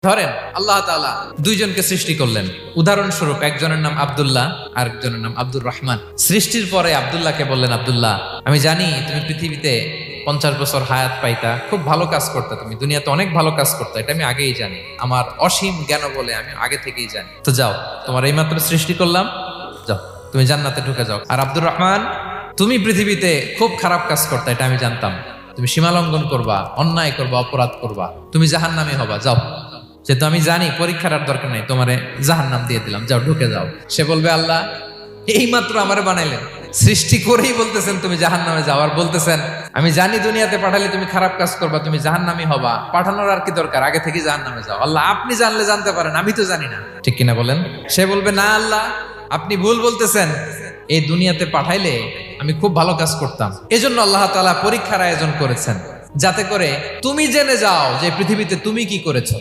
ধরেন আল্লাহ তাআলা দুইজনকে সৃষ্টি করলেন। উদাহরণস্বরূপ একজনের নাম আব্দুল্লাহ আর একজনের নাম আব্দুর রহমান। সৃষ্টির পরে আব্দুল্লাহকে বললেন, আব্দুল্লাহ, আমি জানি তুমি পৃথিবীতে 50 বছর হায়াত পাইতা, খুব ভালো কাজ করতে, তুমি দুনিয়াতে অনেক ভালো কাজ করতে, এটা আমি আগেই জানি, আমার অসীম জ্ঞান বলে আমি আগে থেকেই জানি। তো যাও, তোমার এইমাত্র সৃষ্টি করলাম, যাও তুমি জান্নাতে ঢুকে যাও। আর আব্দুর রহমান, তুমি পৃথিবীতে খুব খারাপ কাজ করতে, এটা আমি জানতাম, তুমি সীমালঙ্ঘন করবা, অন্যায় করবা, অপরাধ করবা, তুমি জাহান্নামী হবা, যাও। যেহেতু আমি জানি পরীক্ষার আর দরকার নেই, তোমারে জাহান্নাম দিয়ে দিলাম, যাও ঢুকে যাও। সে বলবে, আল্লাহ এইমাত্র আমারে বানাইলেন, সৃষ্টি করেই বলতেছেন তুমি জাহান্নামে যাও, আর বলতেছেন আমি জানি দুনিয়াতে পাঠালে তুমি খারাপ কাজ করবা, তুমি জাহান্নামী হবা, পাঠানোর আর কি দরকার, আগে থেকে জাহান্নামে যাও। আল্লাহ আপনি জানলে জানতে পারেন, আমি তো জানি না, ঠিক কিনা বলেন? সে বলবে, না আল্লাহ আপনি ভুল বলতেছেন, এই দুনিয়াতে পাঠাইলে আমি খুব ভালো কাজ করতাম, এজন্য আল্লাহ তাআলা পরীক্ষার আয়োজন করেছেন, যাতে করে তুমি জেনে যাও যে পৃথিবীতে তুমি কি করেছো।